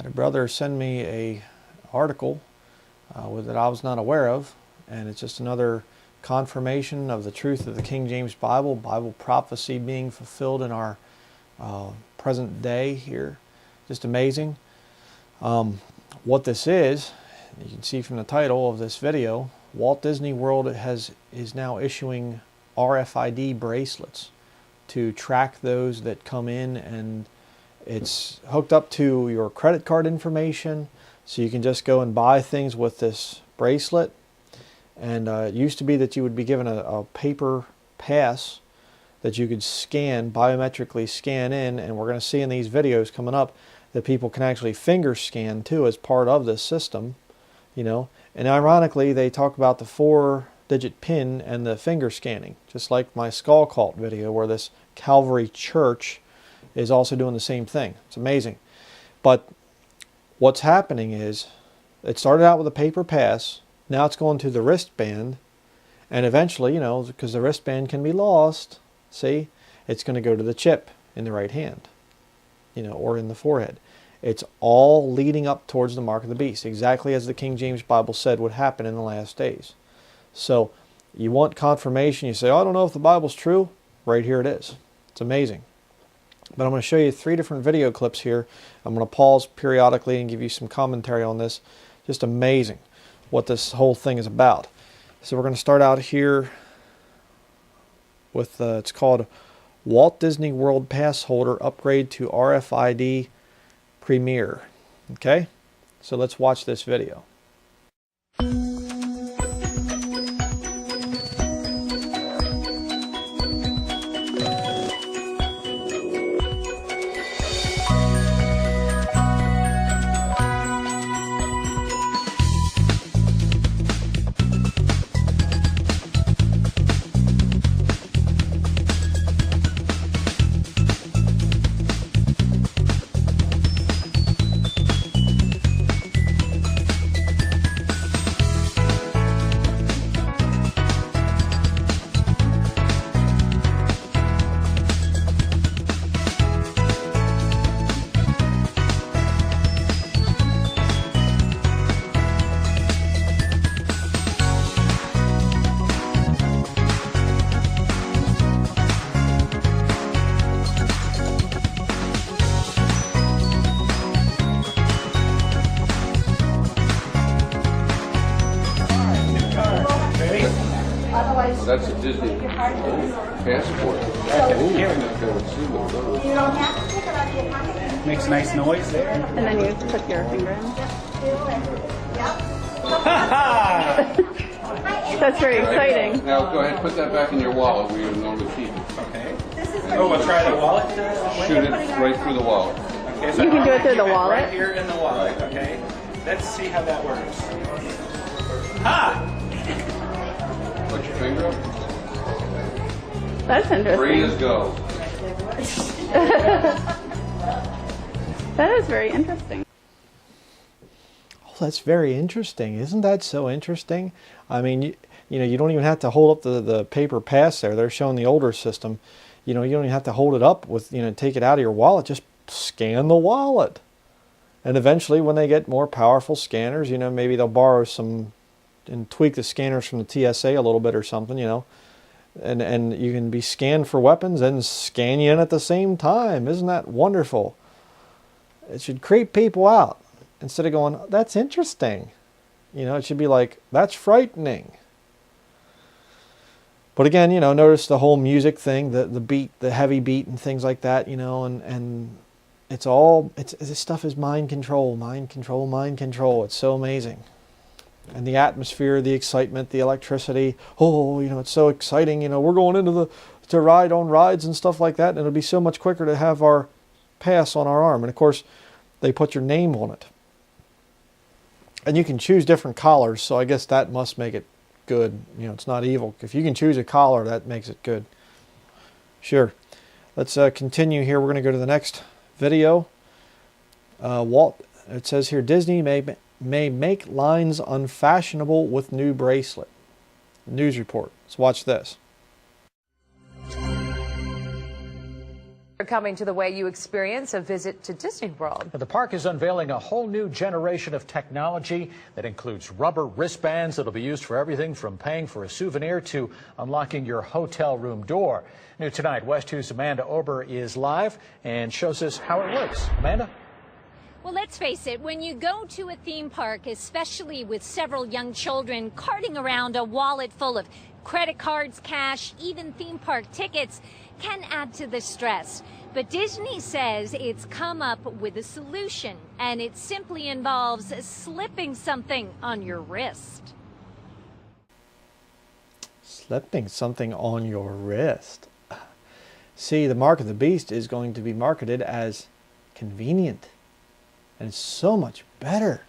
had a brother send me a article that I was not aware of, and it's just another confirmation of the truth of the King James Bible prophecy being fulfilled in our present day here. Just amazing. What this is, you can see from the title of this video, Walt Disney World is now issuing RFID bracelets to track those that come in, and it's hooked up to your credit card information, so you can just go and buy things with this bracelet. And it used to be that you would be given a paper pass that you could scan, biometrically scan in, and we're going to see in these videos coming up that people can actually finger scan too as part of this system, you know. And ironically, they talk about the 4-digit PIN and the finger scanning, just like my skull cult video where this Calvary Church is also doing the same thing. It's amazing. But what's happening is, it started out with a paper pass, now it's going to the wristband, and eventually, you know, because the wristband can be lost, see, it's going to go to the chip in the right hand, you know, or in the forehead. It's all leading up towards the mark of the beast, exactly as the King James Bible said would happen in the last days. So you want confirmation, you say, oh, I don't know if the Bible's true. Right here it is. It's amazing. But I'm going to show you 3 different video clips here. I'm going to pause periodically and give you some commentary on this. Just amazing what this whole thing is about. So we're going to start out here with, it's called Walt Disney World Pass Holder Upgrade to RFID Premier. Okay, so let's watch this video. That's a Disney passport. You don't have to take it out of your pocket. Makes a nice noise there. And then you put your finger in. That's very exciting. Now go ahead and put that back in your wallet where you normally keep it. Okay. Oh, we'll try the wallet. Shoot it right through the wallet. Okay, so You can do it through the wallet. Right here in the wallet. Okay. Let's see how that works. Ha! Put your finger up. That's interesting. Free as go. That is very interesting. Oh, that's very interesting. Isn't that so interesting? I mean, you know, you don't even have to hold up the paper pass there. They're showing the older system. You know, you don't even have to hold it up with, you know, take it out of your wallet. Just scan the wallet. And eventually, when they get more powerful scanners, you know, maybe they'll borrow some and tweak the scanners from the TSA a little bit or something, you know. And you can be scanned for weapons and scan you in at the same time. Isn't that wonderful? It should creep people out. Instead of going, that's interesting. You know, it should be like, that's frightening. But again, you know, notice the whole music thing, the beat, the heavy beat and things like that, you know, and this stuff is mind control, mind control, mind control. It's so amazing. And the atmosphere, the excitement, the electricity. Oh, you know, it's so exciting. You know, we're going into to ride on rides and stuff like that. And it'll be so much quicker to have our pass on our arm. And of course, they put your name on it. And you can choose different collars. So I guess that must make it good. You know, it's not evil. If you can choose a collar, that makes it good. Sure. Let's continue here. We're going to go to the next video. It says here, Disney may make lines unfashionable with new bracelet. News report. Let's watch this. Coming to the way you experience a visit to Disney World. The park is unveiling a whole new generation of technology that includes rubber wristbands that'll be used for everything from paying for a souvenir to unlocking your hotel room door. New tonight, West 2's Amanda Ober is live and shows us how it works. Amanda? Well, let's face it, when you go to a theme park, especially with several young children carting around a wallet full of credit cards, cash, even theme park tickets, can add to the stress. But Disney says it's come up with a solution, and it simply involves slipping something on your wrist. Slipping something on your wrist. See, the mark of the beast is going to be marketed as convenient. And it's so much better.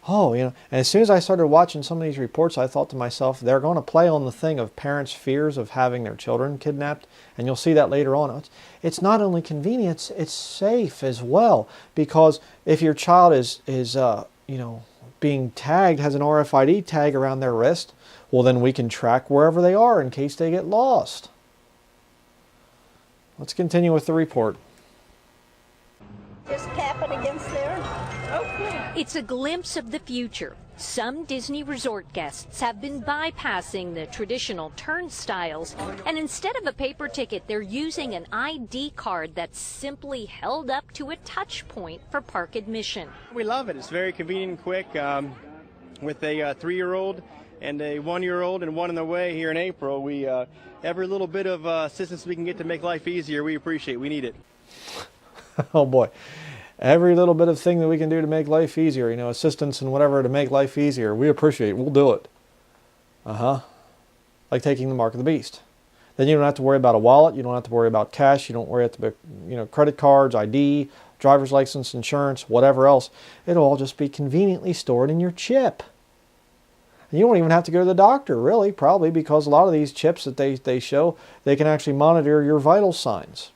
Oh, and as soon as I started watching some of these reports, I thought to myself, they're going to play on the thing of parents' fears of having their children kidnapped. And you'll see that later on. It's not only convenience, it's safe as well. Because if your child is being tagged, has an RFID tag around their wrist, well, then we can track wherever they are in case they get lost. Let's continue with the report. Just tap it against there. It's a glimpse of the future. Some Disney resort guests have been bypassing the traditional turnstiles, and instead of a paper ticket, they're using an ID card that's simply held up to a touch point for park admission. We love it. It's very convenient and quick. With a 3-year-old and a 1-year-old and one on the way here in April, we every little bit of assistance we can get to make life easier, we appreciate. We need it. Oh boy. Every little bit of thing that we can do to make life easier, assistance and whatever to make life easier, we appreciate. We'll do it. Like taking the mark of the beast. Then you don't have to worry about a wallet. You don't have to worry about cash. You don't worry about credit cards, ID, driver's license, insurance, whatever else. It'll all just be conveniently stored in your chip. And you don't even have to go to the doctor, really, probably, because a lot of these chips that they show, they can actually monitor your vital signs.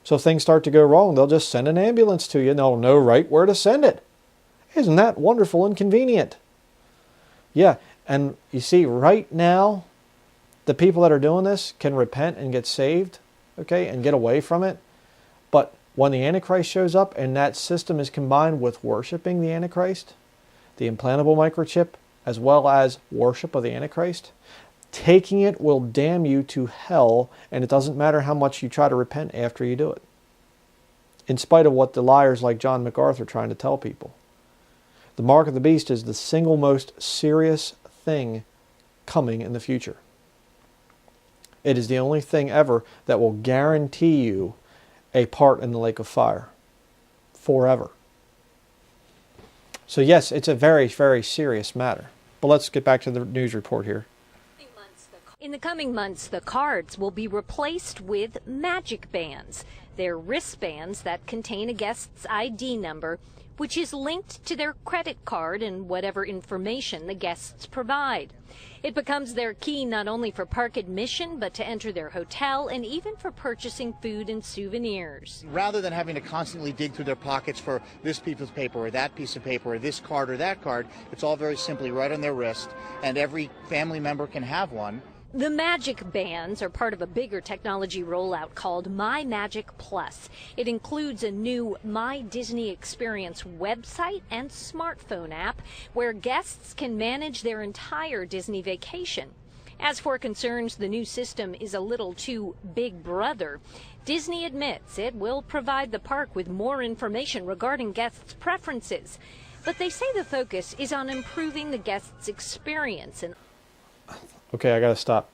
So if things start to go wrong, they'll just send an ambulance to you and they'll know right where to send it. Isn't that wonderful and convenient? Yeah, and you see, right now, the people that are doing this can repent and get saved, okay, and get away from it. But when the Antichrist shows up and that system is combined with worshiping the Antichrist, the implantable microchip, as well as worship of the Antichrist, taking it will damn you to hell, and it doesn't matter how much you try to repent after you do it. In spite of what the liars like John MacArthur are trying to tell people. The mark of the beast is the single most serious thing coming in the future. It is the only thing ever that will guarantee you a part in the lake of fire. Forever. So yes, it's a very, very serious matter. But let's get back to the news report here. In the coming months, the cards will be replaced with magic bands. They're wristbands that contain a guest's ID number, which is linked to their credit card and whatever information the guests provide. It becomes their key not only for park admission, but to enter their hotel and even for purchasing food and souvenirs. Rather than having to constantly dig through their pockets for this piece of paper or that piece of paper or this card or that card, it's all very simply right on their wrist, and every family member can have one. The Magic Bands are part of a bigger technology rollout called My Magic Plus. It includes a new My Disney Experience website and smartphone app where guests can manage their entire Disney vacation. As for concerns the new system is a little too Big Brother, Disney admits it will provide the park with more information regarding guests' preferences. But they say the focus is on improving the guests' experience. Okay, I gotta stop.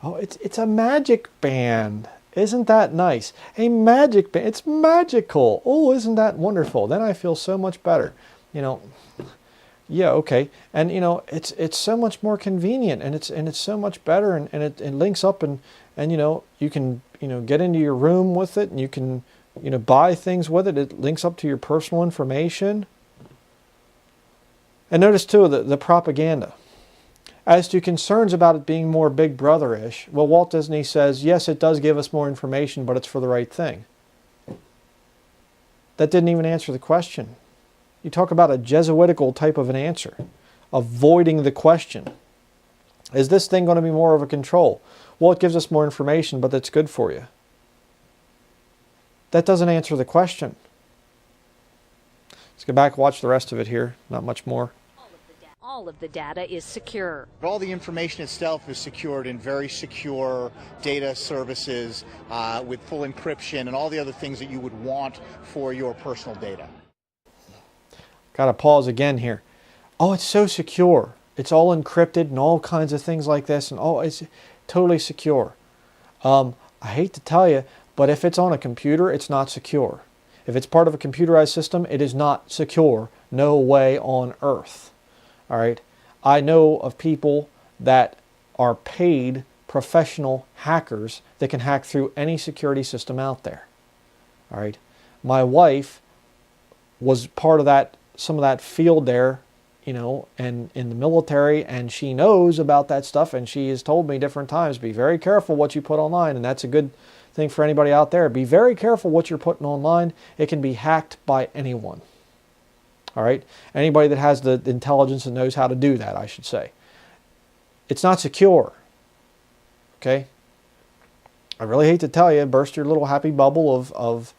Oh, it's a magic band. Isn't that nice? A magic band. It's magical. Oh, isn't that wonderful? Then I feel so much better. Yeah, okay. And it's so much more convenient, and it's so much better, and it links up, and you can get into your room with it, and you can buy things with it. It links up to your personal information. And notice too the propaganda. As to concerns about it being more Big Brother-ish, well, Walt Disney says, yes, it does give us more information, but it's for the right thing. That didn't even answer the question. You talk about a Jesuitical type of an answer, avoiding the question. Is this thing going to be more of a control? Well, it gives us more information, but that's good for you. that doesn't answer the question. Let's go back and watch the rest of it here. Not much more. All of the data is secure. All the information itself is secured in very secure data services with full encryption and all the other things that you would want for your personal data. Got to pause again here. Oh, it's so secure. It's all encrypted and all kinds of things like this, and oh, it's totally secure. I hate to tell you, but if it's on a computer, it's not secure. If it's part of a computerized system, it is not secure. No way on earth. All right. I know of people that are paid professional hackers that can hack through any security system out there. All right. My wife was part of that, some of that field there, you know, and in the military, and she knows about that stuff, and she has told me different times, be very careful what you put online, and that's a good thing for anybody out there. Be very careful what you're putting online. It can be hacked by anyone. All right? Anybody that has the intelligence and knows how to do that, I should say. It's not secure. Okay? I really hate to tell you, burst your little happy bubble of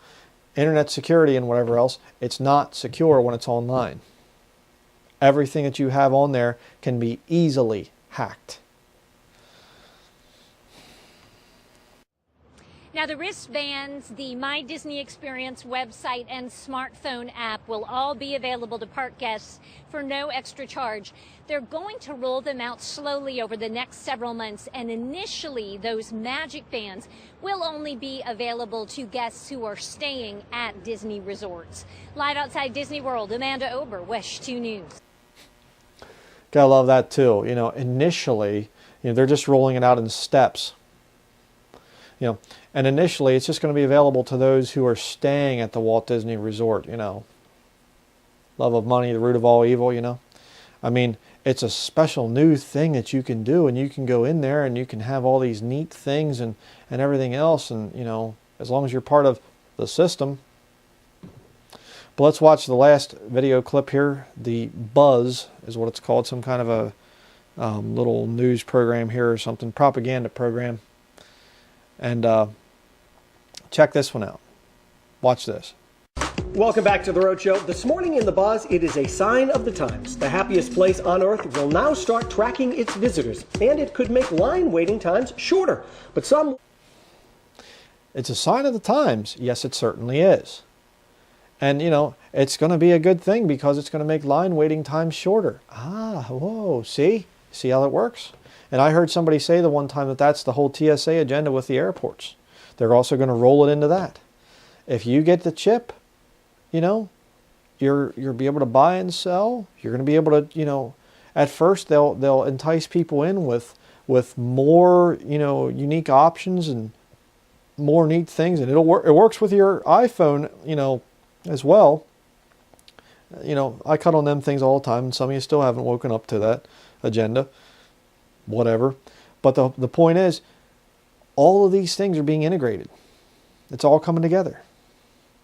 internet security and whatever else. It's not secure when it's online. Everything that you have on there can be easily hacked. Now, the wristbands, the My Disney Experience website, and smartphone app will all be available to park guests for no extra charge. They're going to roll them out slowly over the next several months, and initially, those magic bands will only be available to guests who are staying at Disney resorts. Live outside Disney World, Amanda Ober, WESH 2 News. Gotta love that too. You know, initially, you know, they're just rolling it out in steps. You know, and initially it's just going to be available to those who are staying at the Walt Disney Resort, you know. Love of money, the root of all evil, you know. I mean, it's a special new thing that you can do, and you can go in there and you can have all these neat things and everything else, and, you know, as long as you're part of the system. But let's watch the last video clip here. The Buzz is what it's called, some kind of a little news program here or something, propaganda program. And check this one out. Watch this. Welcome back to The Road Show. This morning in The Buzz, it is a sign of the times. The happiest place on earth will now start tracking its visitors, and it could make line waiting times shorter. But some... It's a sign of the times. Yes, it certainly is. And, you know, it's going to be a good thing because it's going to make line waiting times shorter. Ah, whoa, see? See how that works? And I heard somebody say the one time that that's the whole TSA agenda with the airports. They're also going to roll it into that. If you get the chip, you know, you'll be able to buy and sell. You're going to be able to, you know, at first they'll entice people in with more, you know, unique options and more neat things, and it works with your iPhone, you know, as well. You know, I cut on them things all the time, and some of you still haven't woken up to that agenda. Whatever. But the point is, all of these things are being integrated. It's all coming together.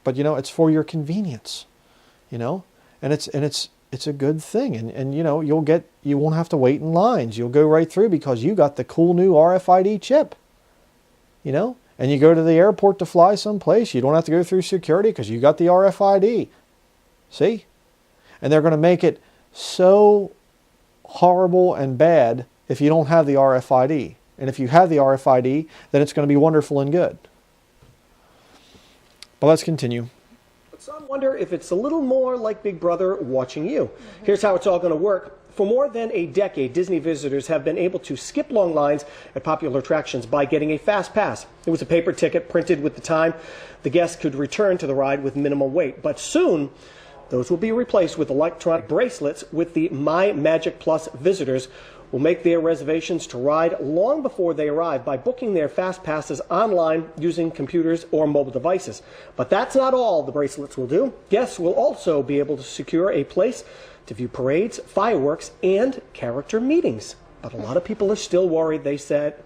But, you know, it's for your convenience, you know, and it's a good thing. And you know, you won't have to wait in lines. You'll go right through because you got the cool new RFID chip, you know, and you go to the airport to fly someplace. You don't have to go through security because you got the RFID. See? And they're going to make it so horrible and bad if you don't have the RFID. And if you have the RFID, then it's going to be wonderful and good. But let's continue. But some wonder if it's a little more like Big Brother watching you. Here's how it's all going to work. For more than a decade, Disney visitors have been able to skip long lines at popular attractions by getting a fast pass. It was a paper ticket printed with the time. The guests could return to the ride with minimal wait. But soon, those will be replaced with electronic bracelets with the My Magic Plus visitors will make their reservations to ride long before they arrive by booking their fast passes online using computers or mobile devices. But that's not all the bracelets will do. Guests will also be able to secure a place to view parades, fireworks, and character meetings. But a lot of people are still worried, they said.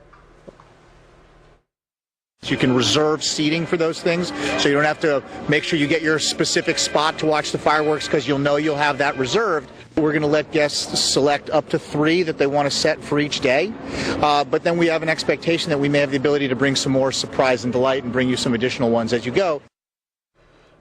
You can reserve seating for those things, so you don't have to make sure you get your specific spot to watch the fireworks because you'll know you'll have that reserved. We're going to let guests select up to 3 that they want to set for each day. But then we have an expectation that we may have the ability to bring some more surprise and delight and bring you some additional ones as you go.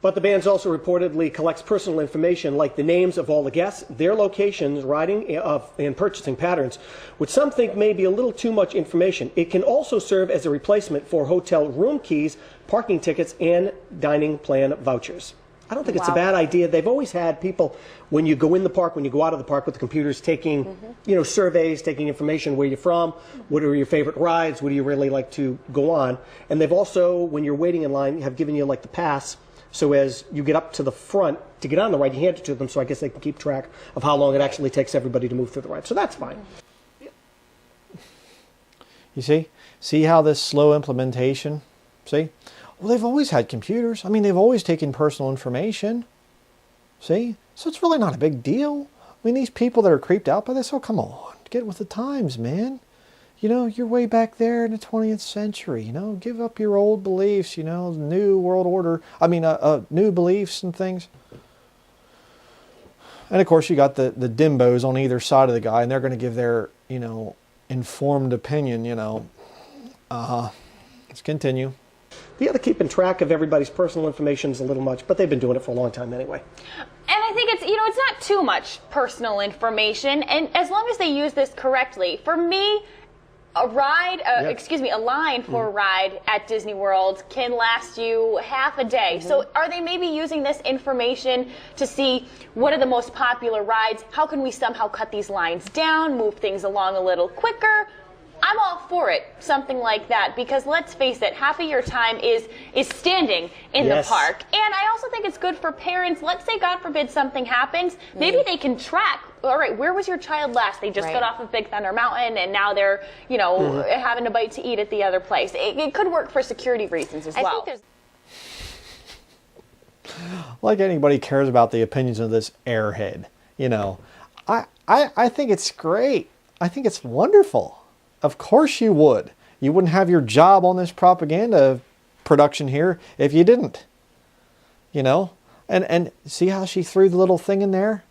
But the band also reportedly collects personal information like the names of all the guests, their locations, riding and purchasing patterns, which some think may be a little too much information. It can also serve as a replacement for hotel room keys, parking tickets, and dining plan vouchers. I don't think it's a bad idea. They've always had people, when you go in the park, when you go out of the park with the computers, taking surveys, taking information, where you're from, what are your favorite rides, what do you really like to go on. And they've also, when you're waiting in line, have given you like the pass. So as you get up to the front to get on the ride, you hand it to them, so I guess they can keep track of how long it actually takes everybody to move through the ride. So that's fine. You see? See how this slow implementation? See? Well, they've always had computers. I mean, they've always taken personal information. See? So it's really not a big deal. I mean, these people that are creeped out by this, oh, come on. Get with the times, man. You know, you're way back there in the 20th century, you know, give up your old beliefs, you know, new world order, new beliefs and things. And of course you got the dimbos on either side of the guy, and they're going to give their, you know, informed opinion, you know. Let's continue. The other keeping track of everybody's personal information is a little much, but they've been doing it for a long time anyway. And I think it's, you know, it's not too much personal information, and as long as they use this correctly. For me, a line for a ride at Disney World can last you half a day. So are they maybe using this information to see what are the most popular rides? How can we somehow cut these lines down, move things along a little quicker? I'm all for it, something like that, because let's face it, half of your time is standing in the park. And I also think it's good for parents. Let's say, God forbid, something happens. Maybe they can track, all right, where was your child last? They just got off of Big Thunder Mountain, and now they're, you know, having a bite to eat at the other place. It could work for security reasons as well. Like anybody cares about the opinions of this airhead, you know. I think it's great. I think it's wonderful. Of course you would. You wouldn't have your job on this propaganda production here if you didn't. You know? And see how she threw the little thing in there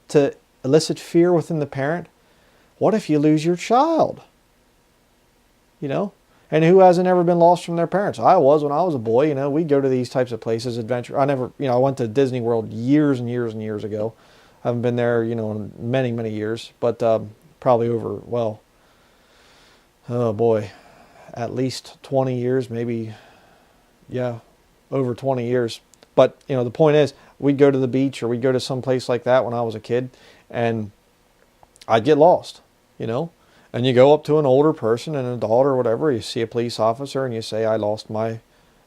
to elicit fear within the parent? What if you lose your child? You know? And who hasn't ever been lost from their parents? I was when I was a boy. You know, we'd go to these types of places, adventure. I went to Disney World years and years and years ago. I haven't been there, you know, in many, many years. But probably over, well, oh boy, at least 20 years, maybe, yeah, over 20 years. But, you know, the point is, we'd go to the beach or we'd go to some place like that when I was a kid, and I'd get lost, you know. And you go up to an older person, an adult or whatever, you see a police officer and you say, I lost my,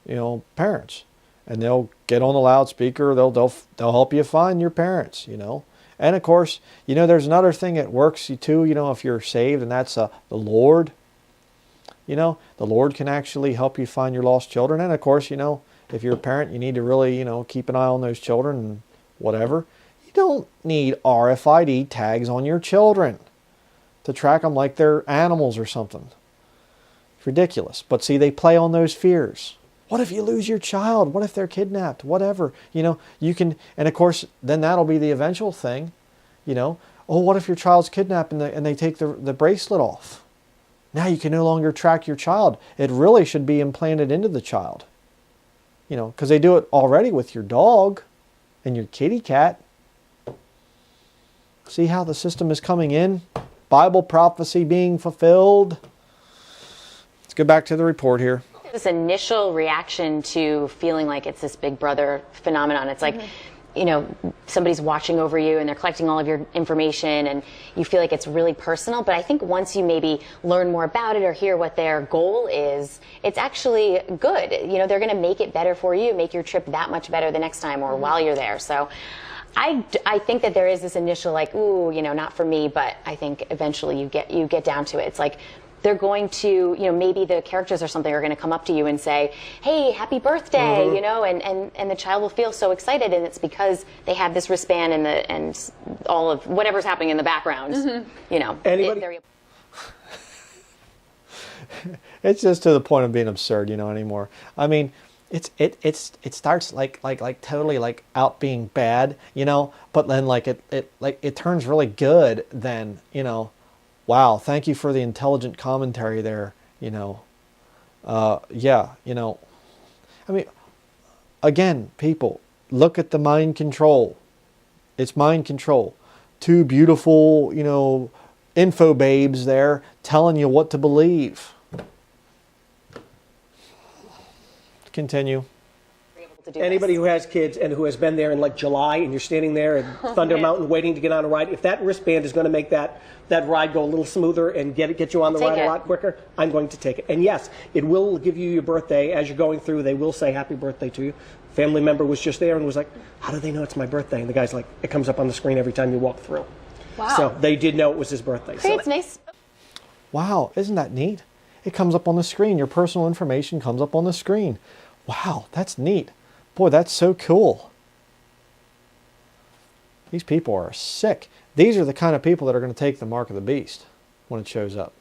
you know, parents. And they'll get on the loudspeaker, they'll help you find your parents, you know. And of course, you know, there's another thing that works too, you know, if you're saved, and that's the Lord. You know, the Lord can actually help you find your lost children. And of course, you know, if you're a parent, you need to really, you know, keep an eye on those children and whatever. You don't need RFID tags on your children to track them like they're animals or something. It's ridiculous. But see, they play on those fears. What if you lose your child? What if they're kidnapped? Whatever. You know, you can, and of course, then that'll be the eventual thing. You know, oh, what if your child's kidnapped and they take the bracelet off? Now you can no longer track your child. It really should be implanted into the child. You know, because they do it already with your dog and your kitty cat. See how the system is coming in? Bible prophecy being fulfilled. Let's go back to the report here. This initial reaction to feeling like it's this Big Brother phenomenon. It's like, you know, somebody's watching over you and they're collecting all of your information and you feel like it's really personal. But I think once you maybe learn more about it or hear what their goal is, it's actually good. You know, they're going to make it better for you, make your trip that much better the next time or while you're there. So I think that there is this initial like, ooh, you know, not for me, but I think eventually you get down to it. It's like, they're going to, you know, maybe the characters or something are going to come up to you and say, hey, happy birthday, you know, and the child will feel so excited, and it's because they have this wristband and all of whatever's happening in the background, you know. It's just to the point of being absurd, you know, anymore. I mean, it starts like totally like out being bad, you know, but then like it turns really good then, you know. Wow, thank you for the intelligent commentary there, you know. Yeah, you know. I mean, again, people, Look at the mind control. It's mind control. Two beautiful, info babes there telling you what to believe. Continue. Anybody who has kids and who has been there in like July and you're standing there at Thunder Mountain waiting to get on a ride, if that wristband is going to make that ride go a little smoother and get you on the ride a lot quicker, I'm going to take it. And yes, it will give you your birthday as you're going through. They will say happy birthday to you. Family member was just there and was like, how do they know it's my birthday? And the guy's like, it comes up on the screen every time you walk through. Wow. So they did know it was his birthday. Creates nice. Wow, isn't that neat? It comes up on the screen. Your personal information comes up on the screen. Wow, that's neat. Boy, that's so cool. These people are sick. These are the kind of people that are going to take the mark of the beast when it shows up.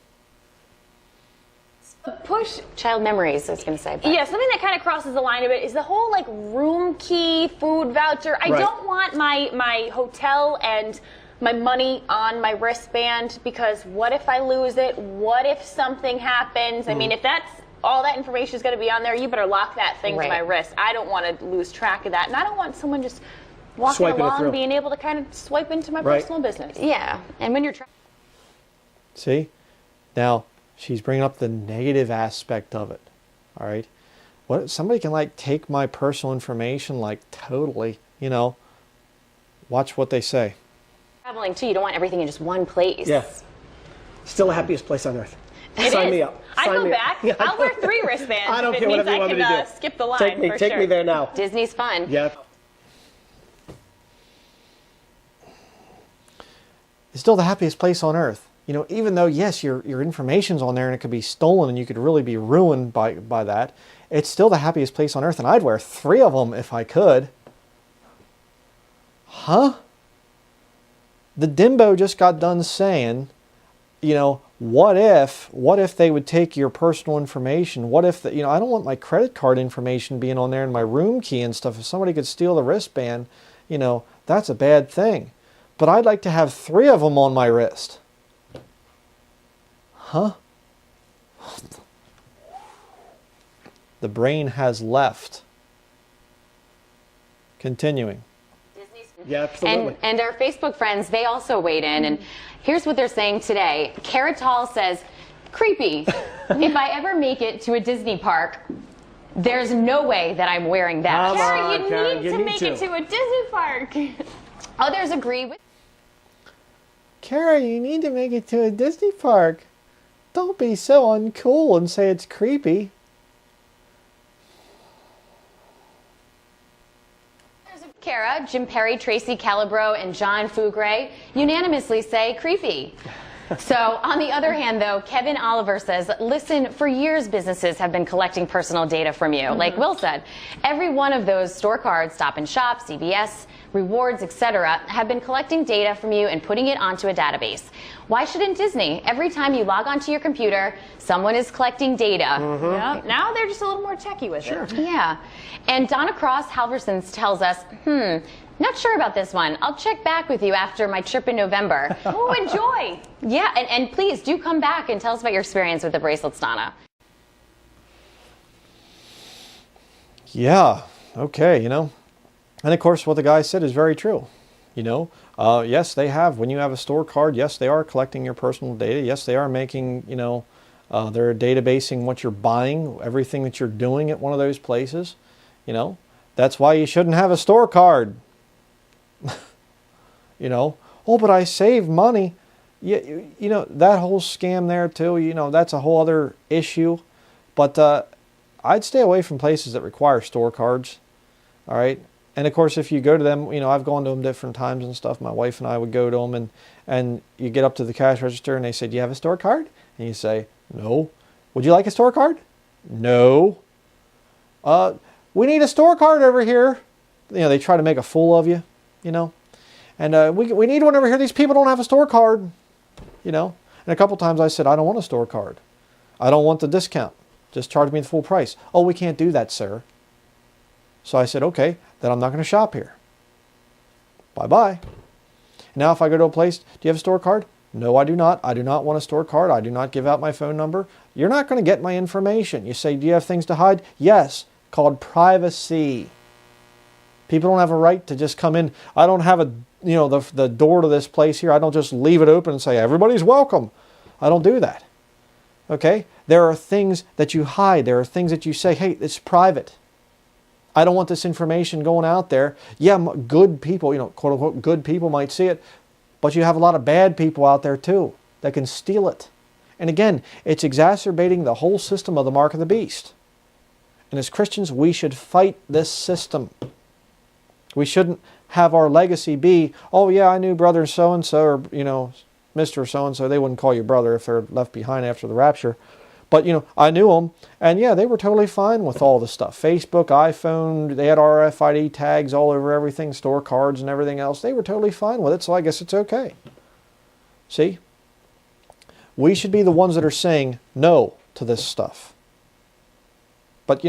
Push child memories, I was going to say. Yeah, something that kind of crosses the line a bit is the whole like room key, food voucher. I don't want my hotel and my money on my wristband because what if I lose it? What if something happens? I mean, if that's all that information is going to be on there, you better lock that thing to my wrist. I don't want to lose track of that. And I don't want someone just walking along being able to kind of swipe into my personal business. Yeah, and when you're trying. See? Now, she's bringing up the negative aspect of it. All right? What somebody can like take my personal information like totally, watch what they say. Traveling too, you don't want everything in just one place. Yeah. Still the happiest place on earth. It Sign is. me up. I go back. I'll wear 3 wristbands. I don't if care it means whatever you want me to I do. can skip the line Take me there now. Disney's fun. Yeah. It's still the happiest place on earth. Even though, yes, your information's on there and it could be stolen and you could really be ruined by that, it's still the happiest place on earth, and I'd wear 3 of them if I could. Huh? The Dimbo just got done saying, what if they would take your personal information? What if, I don't want my credit card information being on there and my room key and stuff. If somebody could steal the wristband, that's a bad thing. But I'd like to have 3 of them on my wrist. Huh? The brain has left. Continuing. Yeah, absolutely. And our Facebook friends, they also weighed in, and here's what they're saying today. Caratal says, creepy. If I ever make it to a Disney park, there's no way that I'm wearing that. Kara, you need to make it to a Disney park. Others agree with. Kara, you need to make it to a Disney park. Don't be so uncool and say it's creepy. Kara, Jim Perry, Tracy Calabro, and John Fugre unanimously say creepy. So, on the other hand, though, Kevin Oliver says, listen, for years businesses have been collecting personal data from you. Like Will said, every one of those store cards, Stop and Shop, CVS, Rewards, etc., have been collecting data from you and putting it onto a database. Why shouldn't Disney? Every time you log onto your computer, someone is collecting data. Yep. Now they're just a little more techie with it. Yeah. And Donna Cross Halversons tells us, not sure about this one. I'll check back with you after my trip in November. Oh, enjoy. Yeah, and please do come back and tell us about your experience with the bracelets, Donna. Yeah, okay, And of course, what the guy said is very true. Yes, they have. When you have a store card, yes, they are collecting your personal data. Yes, they are making, they're databasing what you're buying, everything that you're doing at one of those places. That's why you shouldn't have a store card. Oh, but I save money. Yeah, that whole scam there too, that's a whole other issue. But I'd stay away from places that require store cards. All right. And of course, if you go to them, I've gone to them different times and stuff. My wife and I would go to them, and you get up to the cash register and they say, do you have a store card? And you say, no. Would you like a store card? No. We need a store card over here. They try to make a fool of you, And we need one over here. These people don't have a store card, And a couple times I said, I don't want a store card. I don't want the discount. Just charge me the full price. Oh, we can't do that, sir. So I said, okay, then I'm not going to shop here. Bye-bye. Now if I go to a place, do you have a store card? No, I do not. I do not want a store card. I do not give out my phone number. You're not going to get my information. You say, do you have things to hide? Yes, called privacy. People don't have a right to just come in. I don't have the door to this place here. I don't just leave it open and say, everybody's welcome. I don't do that. Okay? There are things that you hide. There are things that you say, hey, it's private. I don't want this information going out there. Yeah, good people, quote unquote, good people might see it, but you have a lot of bad people out there too that can steal it. And again, it's exacerbating the whole system of the mark of the beast. And as Christians, we should fight this system. We shouldn't have our legacy be, oh yeah, I knew brother so-and-so, or, Mr. so-and-so. They wouldn't call you brother if they're left behind after the rapture. But, I knew them, and yeah, they were totally fine with all the stuff. Facebook, iPhone, they had RFID tags all over everything, store cards and everything else. They were totally fine with it, so I guess it's okay. See? We should be the ones that are saying no to this stuff. But,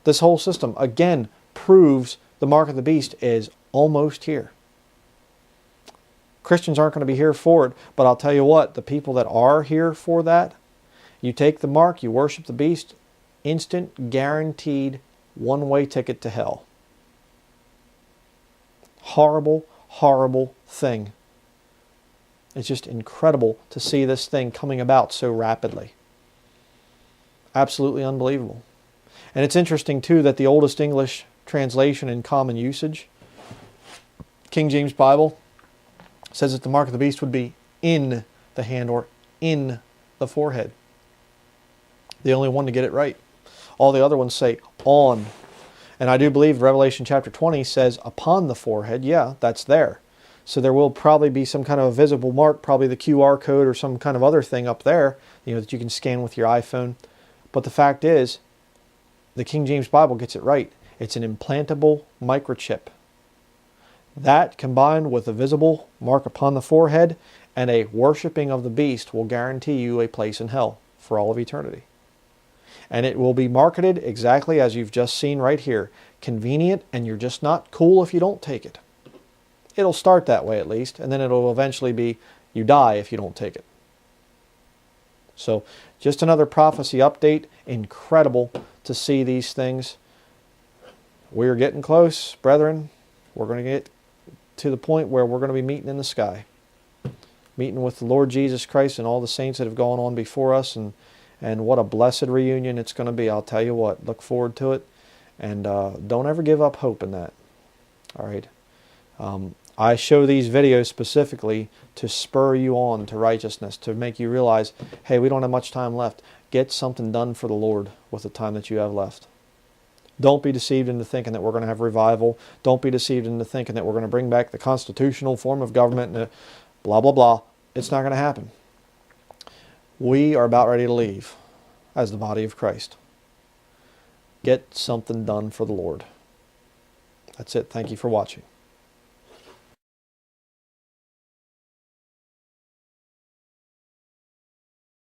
this whole system, again, proves the mark of the beast is almost here. Christians aren't going to be here for it, but I'll tell you what, the people that are here for that, you take the mark, you worship the beast, instant, guaranteed, one-way ticket to hell. Horrible, horrible thing. It's just incredible to see this thing coming about so rapidly. Absolutely unbelievable. And it's interesting, too, that the oldest English translation in common usage, King James Bible, says that the mark of the beast would be in the hand or in the forehead. The only one to get it right. All the other ones say on. And I do believe Revelation chapter 20 says upon the forehead. Yeah, that's there. So there will probably be some kind of a visible mark, probably the QR code or some kind of other thing up there, that you can scan with your iPhone. But the fact is, the King James Bible gets it right. It's an implantable microchip. That, combined with a visible mark upon the forehead and a worshiping of the beast, will guarantee you a place in hell for all of eternity. And it will be marketed exactly as you've just seen right here. Convenient, and you're just not cool if you don't take it. It'll start that way at least, and then it'll eventually be you die if you don't take it. So, just another prophecy update. Incredible to see these things. We're getting close, brethren. We're going to get to the point where we're going to be meeting in the sky. Meeting with the Lord Jesus Christ and all the saints that have gone on before us. And what a blessed reunion it's going to be. I'll tell you what. Look forward to it. And don't ever give up hope in that. All right. I show these videos specifically to spur you on to righteousness, to make you realize, hey, we don't have much time left. Get something done for the Lord with the time that you have left. Don't be deceived into thinking that we're going to have revival. Don't be deceived into thinking that we're going to bring back the constitutional form of government and blah, blah, blah. It's not going to happen. We are about ready to leave as the body of Christ. Get something done for the Lord. That's it. Thank you for watching.